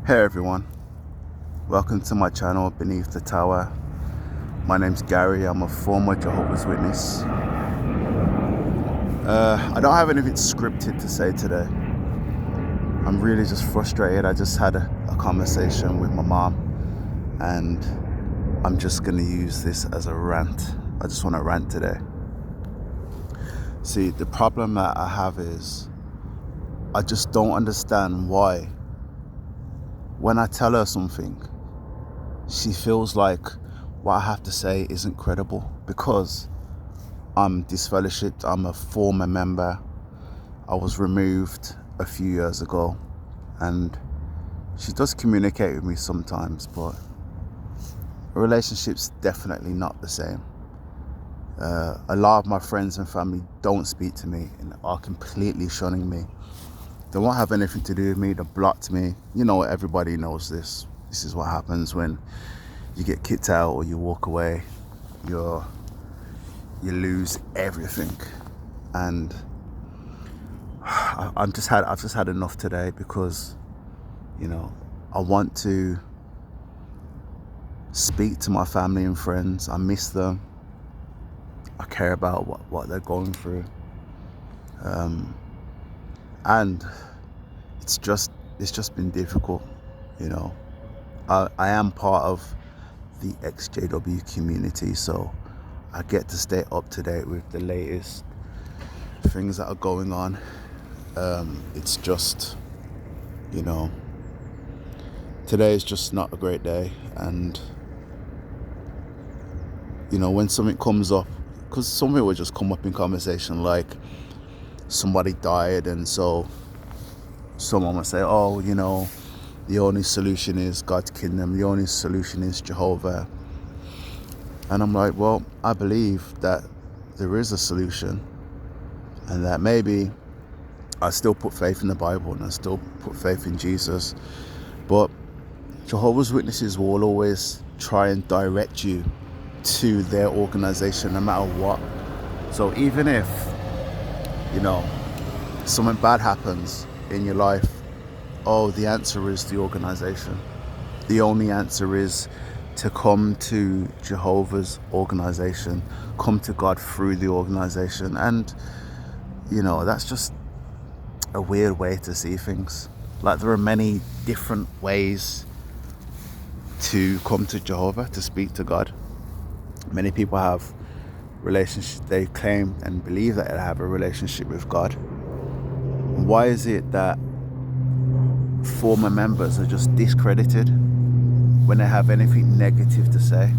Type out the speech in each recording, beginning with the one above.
Hey everyone, welcome to my channel Beneath the Tower. My name's Gary, I'm a former Jehovah's Witness. I don't have anything scripted to say today. I'm really just frustrated. I just had a conversation with my mom and I'm just going to use this as a rant. I just want to rant today. See, the problem that I have is I just don't understand why when I tell her something, she feels like what I have to say isn't credible because I'm disfellowshipped. I'm a former member. I was removed a few years ago, and she does communicate with me sometimes, but a relationship's definitely not the same. A lot of my friends and family don't speak to me and are completely shunning me. They won't have anything to do with me. They blocked me. You know, everybody knows this. This is what happens when you get kicked out or you walk away. You lose everything, and I've just had enough today because, you know, I want to speak to my family and friends. I miss them. I care about what they're going through, and it's just been difficult. You know, I am part of the XJW community, so I get to stay up to date with the latest things that are going on. It's just, you know, today is just not a great day, and you know, when something comes up, because something will just come up in conversation, like somebody died, and so someone will say, oh, you know, the only solution is God's kingdom, the only solution is Jehovah. And I'm like, well, I believe that there is a solution, and that maybe I still put faith in the Bible and I still put faith in Jesus, but Jehovah's Witnesses will always try and direct you to their organization no matter what. So even if, you know, something bad happens in your life, oh, the answer is the organization. The only answer is to come to Jehovah's organization, come to God through the organization. And, you know, that's just a weird way to see things. Like, there are many different ways to come to Jehovah, to speak to God. Many people have relationships, they claim and believe that they have a relationship with God. Why is it that former members are just discredited when they have anything negative to say?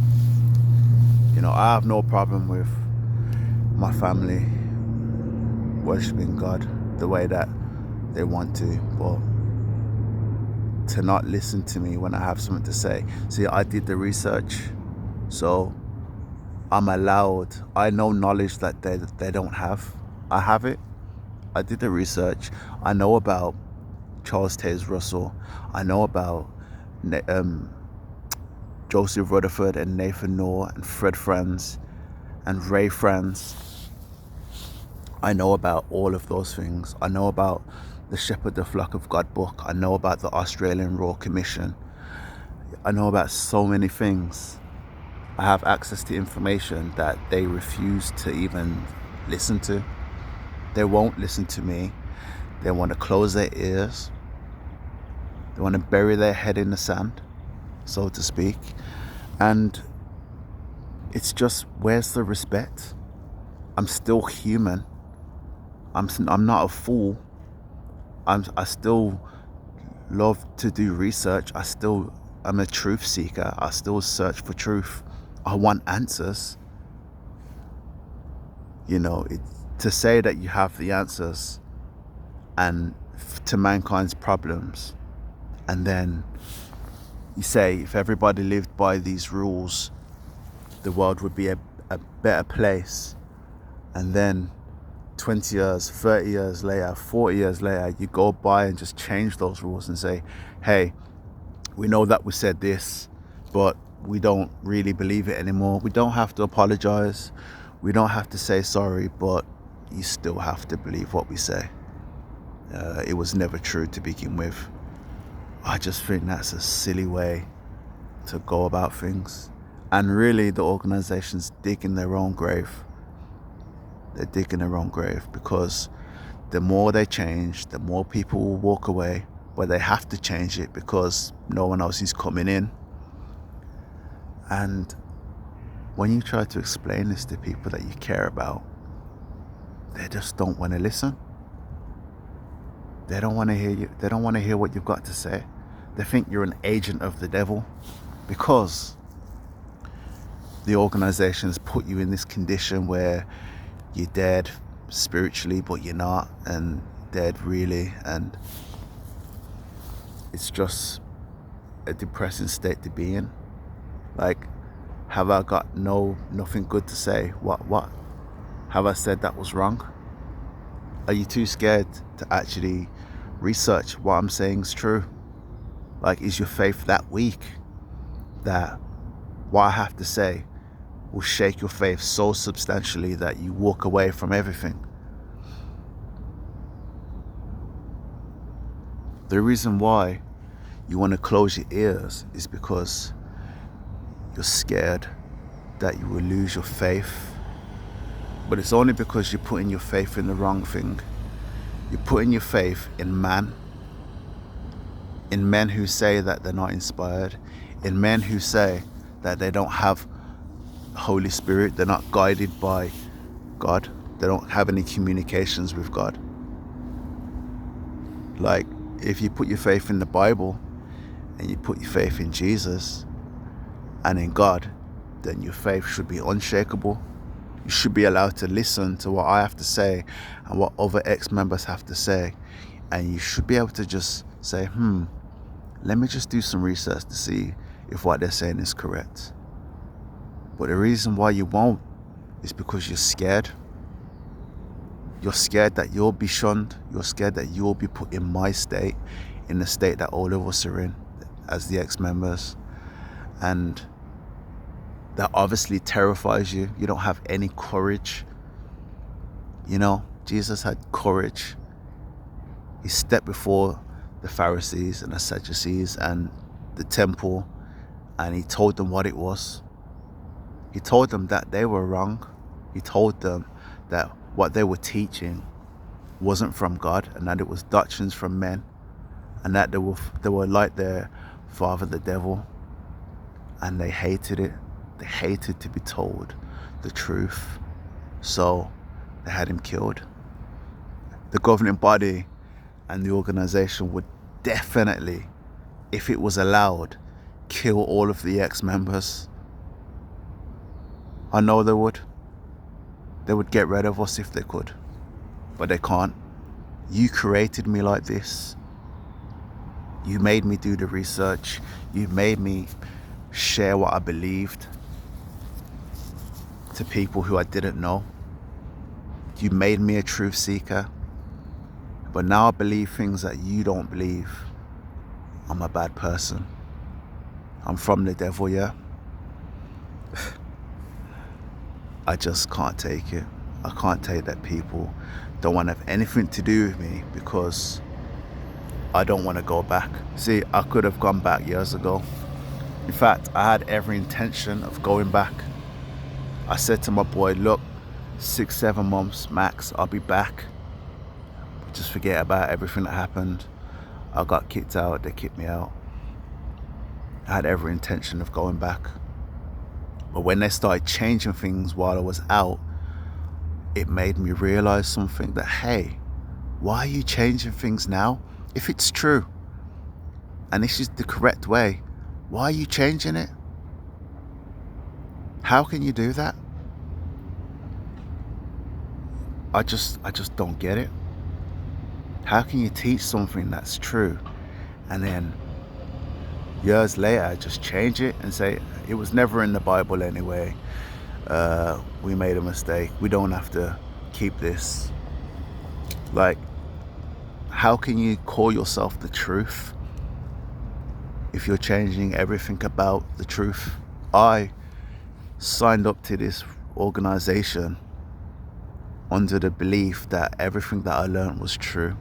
You know, I have no problem with my family worshiping God the way that they want to, but to not listen to me when I have something to say. See, I did the research, so I'm allowed. I know knowledge that they don't have. I have it. I did the research. I know about Charles Taze Russell. I know about Joseph Rutherford and Nathan Noor and Fred Franz and Ray Franz. I know about all of those things. I know about the Shepherd the Flock of God book. I know about the Australian Royal Commission. I know about so many things. I have access to information that they refuse to even listen to. They won't listen to me. They want to close their ears. They want to bury their head in the sand, so to speak. And it's just, where's the respect? I'm still human. I'm not a fool. I still love to do research. I'm a truth seeker. I still search for truth. I want answers. You know, to say that you have the answers and to mankind's problems, and then you say if everybody lived by these rules, the world would be a better place. And then 20 years, 30 years later, 40 years later, you go by and just change those rules and say, hey, we know that we said this, but we don't really believe it anymore. We don't have to apologize. We don't have to say sorry, but you still have to believe what we say. It was never true to begin with. I just think that's a silly way to go about things. And really, the organization's digging their own grave. They're digging their own grave, because the more they change, the more people will walk away, but they have to change it because no one else is coming in. And when you try to explain this to people that you care about, they just don't want to listen. They don't want to hear you. They don't want to hear what you've got to say. They think you're an agent of the devil, because the organization's put you in this condition where you're dead spiritually, but you're not, and dead really, and it's just a depressing state to be in. Like, have I got nothing good to say? What have I said that was wrong? Are you too scared to actually research what I'm saying is true? Like, is your faith that weak that what I have to say will shake your faith so substantially that you walk away from everything? The reason why you want to close your ears is because you're scared that you will lose your faith. But it's only because you're putting your faith in the wrong thing. You're putting your faith in man, in men who say that they're not inspired, in men who say that they don't have Holy Spirit, they're not guided by God, they don't have any communications with God. Like, if you put your faith in the Bible and you put your faith in Jesus and in God, then your faith should be unshakable. You should be allowed to listen to what I have to say and what other ex-members have to say, and you should be able to just say, let me just do some research to see if what they're saying is correct. But the reason why you won't is because you're scared. You're scared that you'll be shunned. You're scared that you'll be put in my state, in the state that all of us are in as the ex-members. And that obviously terrifies you. You don't have any courage. You know, Jesus had courage. He stepped before the Pharisees and the Sadducees and the temple, and he told them what it was. He told them that they were wrong. He told them that what they were teaching wasn't from God, and that it was doctrines from men, and that they were like their father, the devil, and they hated it. They hated to be told the truth, so they had him killed. The governing body and the organization would definitely, if it was allowed, kill all of the ex-members. I know they would. They would get rid of us if they could, but they can't. You created me like this. You made me do the research. You made me share what I believed to people who I didn't know. You made me a truth seeker, but now I believe things that you don't believe. I'm a bad person. I'm from the devil, yeah? I just can't take it. I can't take that people don't want to have anything to do with me because I don't want to go back. See, I could have gone back years ago. In fact, I had every intention of going back. I said to my boy, look, 6-7 months max, I'll be back. Just forget about everything that happened. I got kicked out, they kicked me out. I had every intention of going back. But when they started changing things while I was out, it made me realize something, that, hey, why are you changing things now? If it's true, and this is the correct way, why are you changing it? How can you do that? I just don't get it. How can you teach something that's true and then years later just change it and say it was never in the Bible anyway, we made a mistake, we don't have to keep this? Like, how can you call yourself the truth if you're changing everything about the truth? I signed up to this organization under the belief that everything that I learned was true,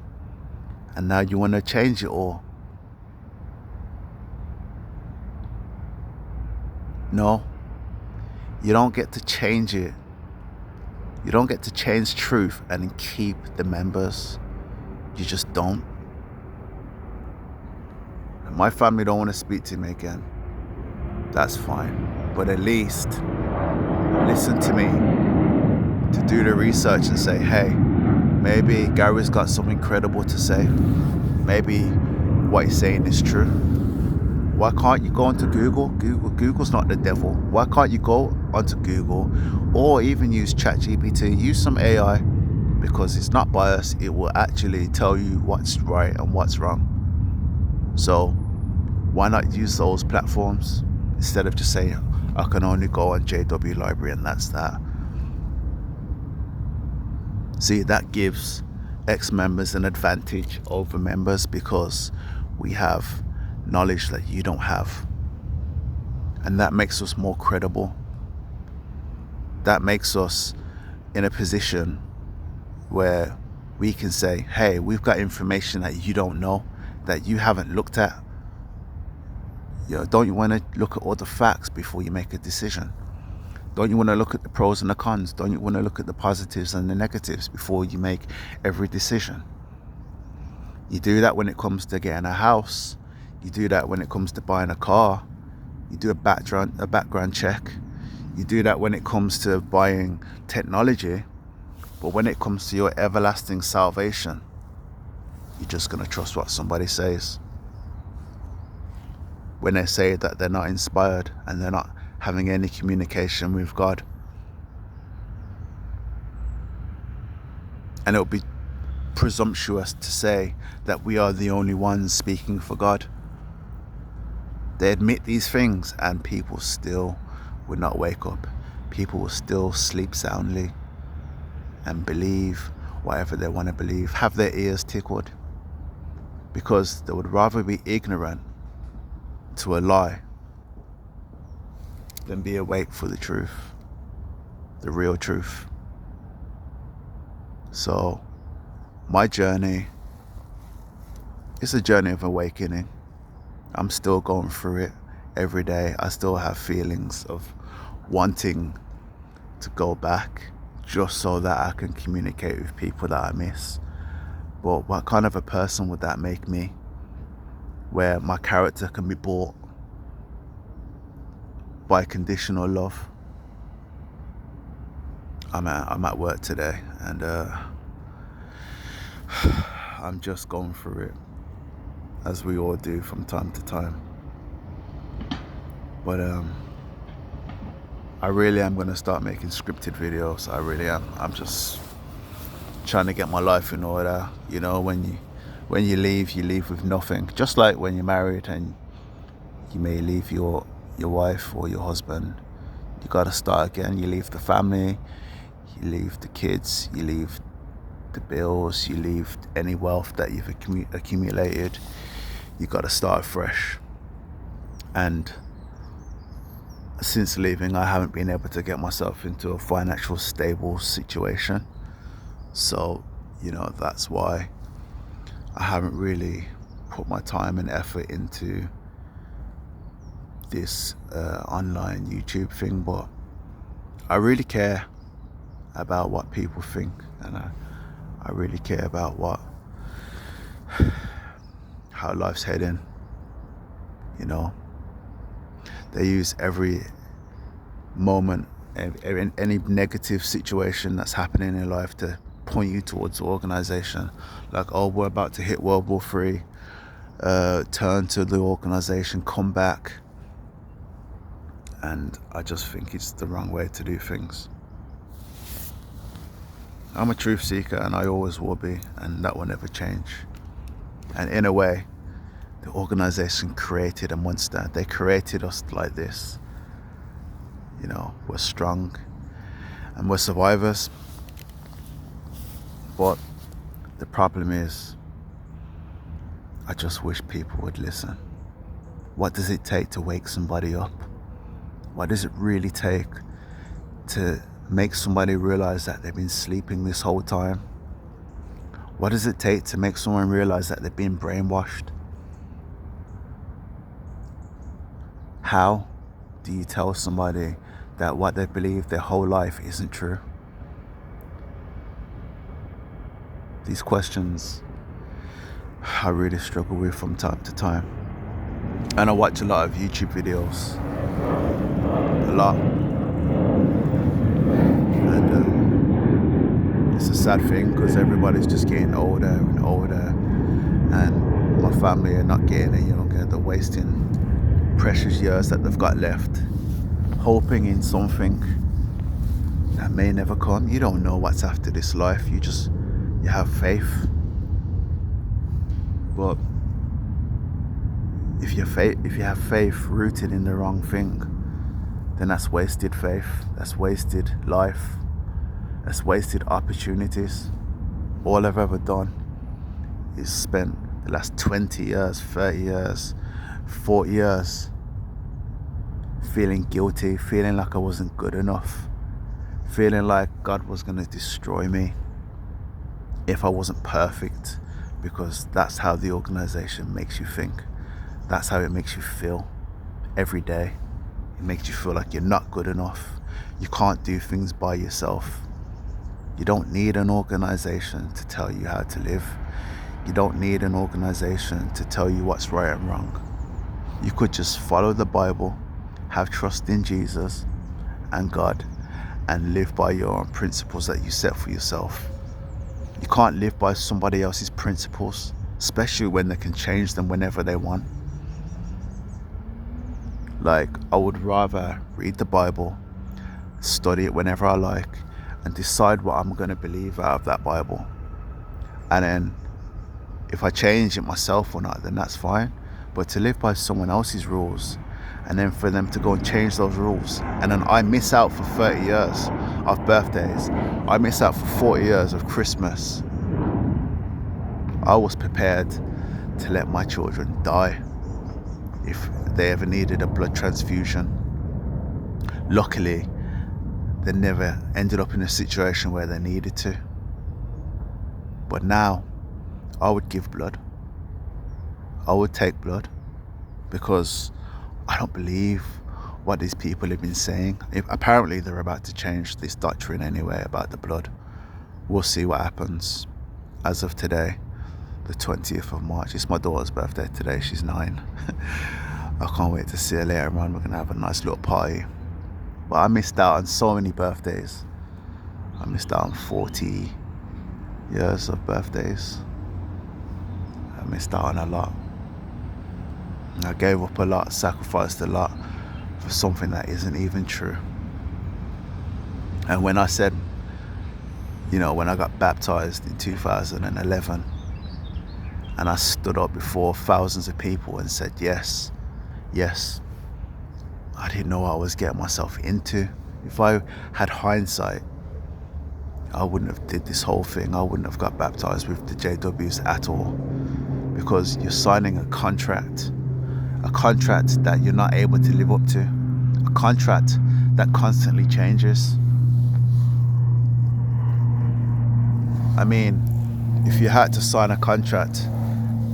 and now you want to change it all. No, you don't get to change it. You don't get to change truth and keep the members. You just don't. My family don't want to speak to me again. That's fine. But at least listen to me, to do the research and say, hey, maybe Gary's got something credible to say. Maybe what he's saying is true. Why can't you go onto Google? Google's not the devil. Why can't you go onto Google or even use ChatGPT? Use some AI, because it's not biased. It will actually tell you what's right and what's wrong. So why not use those platforms instead of just saying, I can only go on JW Library and that's that. See, that gives ex-members an advantage over members because we have knowledge that you don't have. And that makes us more credible. That makes us in a position where we can say, hey, we've got information that you don't know, that you haven't looked at. Don't you want to look at all the facts before you make a decision? Don't you want to look at the pros and the cons? Don't you want to look at the positives and the negatives before you make every decision? You do that when it comes to getting a house. You do that when it comes to buying a car. You do a background check. You do that when it comes to buying technology. But when it comes to your everlasting salvation, you're just going to trust what somebody says. When they say that they're not inspired and they're not having any communication with God. And it would be presumptuous to say that we are the only ones speaking for God. They admit these things and people still will not wake up. People will still sleep soundly and believe whatever they want to believe, have their ears tickled, because they would rather be ignorant to a lie than be awake for the truth, the real truth. So my journey is a journey of awakening. I'm still going through it every day. I still have feelings of wanting to go back just so that I can communicate with people that I miss. But what kind of a person would that make me, where my character can be bought by conditional love? I'm at work today and I'm just going through it, as we all do from time to time. But I really am going to start making scripted videos. I really am. I'm just trying to get my life in order. When you leave with nothing. Just like when you're married and you may leave your wife or your husband. You got to start again. You leave the family, you leave the kids, you leave the bills, you leave any wealth that you've accumulated. You got to start fresh. And since leaving, I haven't been able to get myself into a financial stable situation. So, that's why I haven't really put my time and effort into this online YouTube thing. But I really care about what people think, and I really care about how life's heading. They use every moment, any negative situation that's happening in life to point you towards the organization. Like, oh, we're about to hit World War III. Turn to the organization, come back. And I just think it's the wrong way to do things. I'm a truth seeker and I always will be, and that will never change. And in a way, the organization created a monster. They created us like this. We're strong and we're survivors. But the problem is, I just wish people would listen. What does it take to wake somebody up? What does it really take to make somebody realize that they've been sleeping this whole time? What does it take to make someone realize that they've been brainwashed? How? do you tell somebody that what they believe their whole life isn't true? These questions I really struggle with from time to time. And I watch a lot of YouTube videos. A lot. And it's a sad thing because everybody's just getting older and older. And my family are not getting any younger. They're wasting precious years that they've got left, hoping in something that may never come. You don't know what's after this life. You have faith. But if you have faith rooted in the wrong thing, then that's wasted faith. That's wasted life. That's wasted opportunities. All I've ever done is spent the last 20 years, 30 years, 40 years feeling guilty, feeling like I wasn't good enough, feeling like God was going to destroy me if I wasn't perfect, because that's how the organization makes you think. That's how it makes you feel every day. It makes you feel like you're not good enough. You can't do things by yourself. You don't need an organization to tell you how to live. You don't need an organization to tell you what's right and wrong. You could just follow the Bible, have trust in Jesus and God, and live by your own principles that you set for yourself. You can't live by somebody else's principles, especially when they can change them whenever they want. Like, I would rather read the Bible, study it whenever I like, and decide what I'm going to believe out of that Bible. And then if I change it myself or not, then that's fine. But to live by someone else's rules, and then for them to go and change those rules, and then I miss out for 30 years of birthdays, I miss out for 40 years of Christmas. I was prepared to let my children die if they ever needed a blood transfusion. Luckily, they never ended up in a situation where they needed to. But now, I would give blood. I would take blood, because I don't believe what these people have been saying. Apparently they're about to change this doctrine anyway about the blood. We'll see what happens. As of today, the 20th of March, it's my daughter's birthday today, she's 9. I can't wait to see her later on. We're gonna have a nice little party. But I missed out on so many birthdays. I missed out on 40 years of birthdays. I missed out on a lot. I gave up a lot, sacrificed a lot for something that isn't even true. And when I said, when I got baptized in 2011, and I stood up before thousands of people and said, yes, I didn't know what I was getting myself into. If I had hindsight, I wouldn't have did this whole thing. I wouldn't have got baptized with the JWs at all, because you're signing a contract that you're not able to live up to, a contract that constantly changes. I mean, if you had to sign a contract,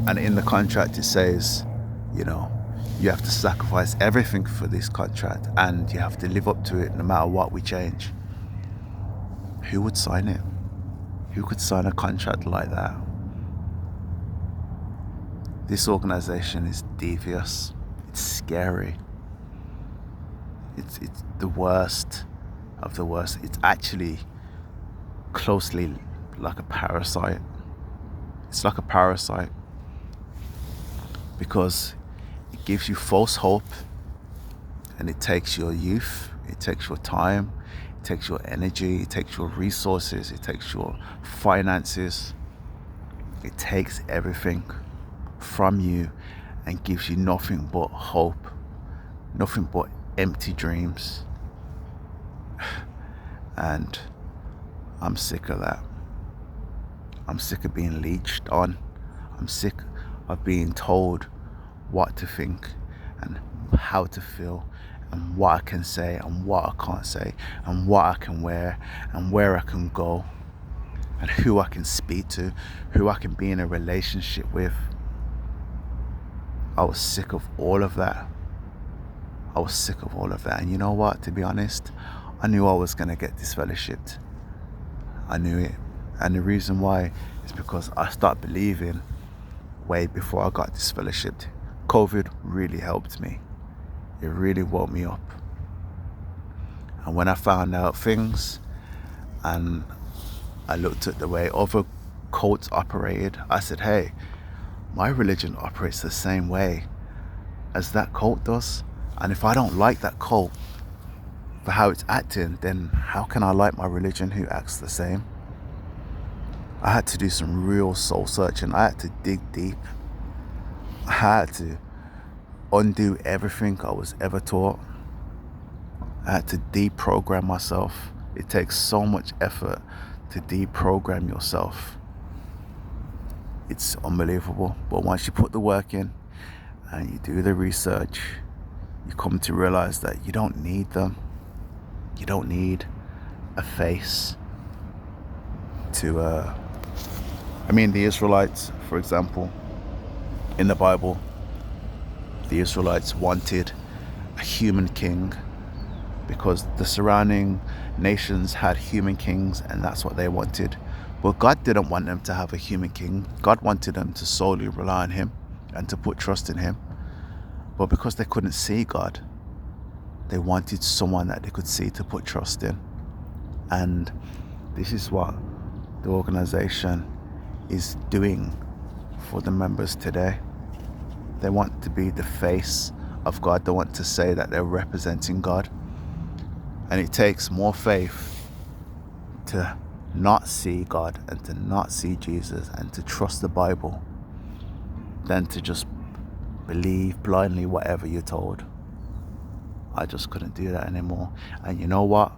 and in the contract it says, you have to sacrifice everything for this contract, and you have to live up to it no matter what we change, who would sign it? Who could sign a contract like that? This organization is devious. It's scary. It's the worst of the worst. It's actually closely like a parasite. It's like a parasite because it gives you false hope, and it takes your youth, it takes your time, it takes your energy, it takes your resources, it takes your finances. It takes everything from you and gives you nothing but hope, nothing but empty dreams. And I'm sick of that. I'm sick of being leeched on. I'm sick of being told what to think and how to feel and what I can say and what I can't say and what I can wear and where I can go and who I can speak to, who I can be in a relationship with. I was sick of all of that. I was sick of all of that. And you know what, to be honest, I knew I was going to get disfellowshipped. I knew it. And the reason why is because I started believing way before I got disfellowshipped. COVID really helped me. It really woke me up. And when I found out things and I looked at the way other cults operated, I said, hey, my religion operates the same way as that cult does. And if I don't like that cult for how it's acting, then how can I like my religion who acts the same? I had to do some real soul searching. I had to dig deep. I had to undo everything I was ever taught. I had to deprogram myself. It takes so much effort to deprogram yourself. It's unbelievable. But once you put the work in and you do the research, you come to realize that you don't need them. You don't need a face to the Israelites, for example, in the Bible, the Israelites wanted a human king because the surrounding nations had human kings, and that's what they wanted. But God didn't want them to have a human king. God wanted them to solely rely on him and to put trust in him. But because they couldn't see God, they wanted someone that they could see to put trust in. And this is what the organization is doing for the members today. They want to be the face of God. They want to say that they're representing God. And it takes more faith to not see God and to not see Jesus and to trust the Bible than to just believe blindly whatever you're told. I just couldn't do that anymore. And you know what?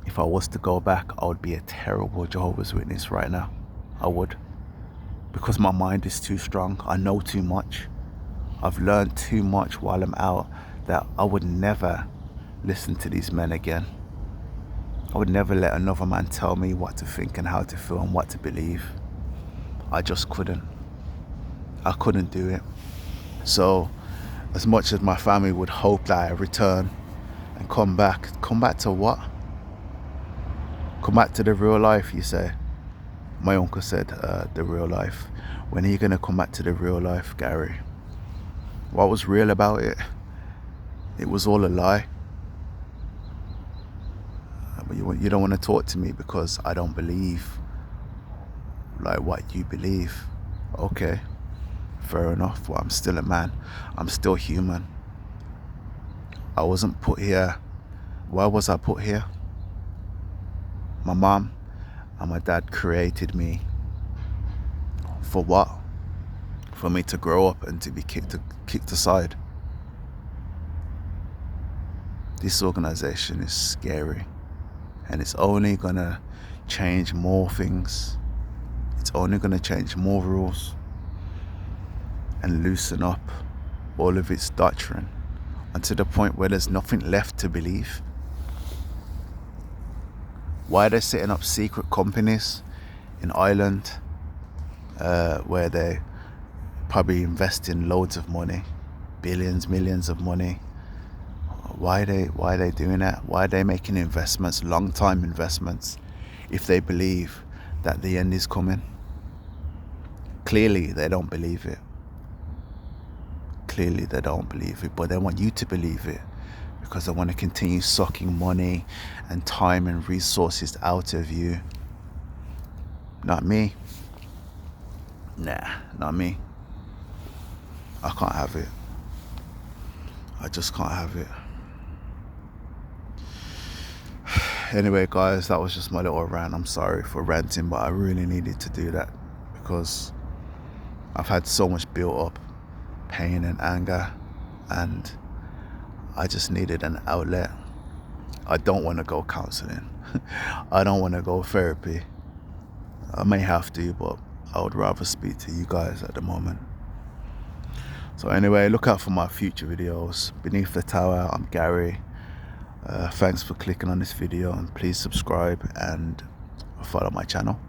If I was to go back, I would be a terrible Jehovah's Witness right now. I would. Because my mind is too strong. I know too much. I've learned too much while I'm out that I would never listen to these men again. I would never let another man tell me what to think and how to feel and what to believe. I just couldn't. I couldn't do it. So, as much as my family would hope that I return and come back to what? Come back to the real life, you say? My uncle said, the real life. When are you going to come back to the real life, Gary? What was real about it? It was all a lie. But you don't want to talk to me because I don't believe like what you believe. Okay, fair enough. Well, I'm still a man. I'm still human. I wasn't put here. Why was I put here? My mom and my dad created me. For what? For me to grow up and to be kicked aside. This organization is scary. And it's only gonna change more things. It's only gonna change more rules and loosen up all of its doctrine until the point where there's nothing left to believe. Why are they setting up secret companies in Ireland where they probably invest in loads of money, billions, millions of money? Why are they doing that? Why are they making investments, long-time investments, if they believe that the end is coming? Clearly, they don't believe it. Clearly, they don't believe it, but they want you to believe it because they want to continue sucking money and time and resources out of you. Not me. Nah, not me. I can't have it. I just can't have it. Anyway, guys, that was just my little rant. I'm sorry for ranting, but I really needed to do that because I've had so much built up pain and anger, and I just needed an outlet. I don't want to go counseling. I don't want to go therapy. I may have to, but I would rather speak to you guys at the moment. So anyway, look out for my future videos. Beneath the Tower, I'm Gary. Thanks for clicking on this video, and please subscribe and follow my channel.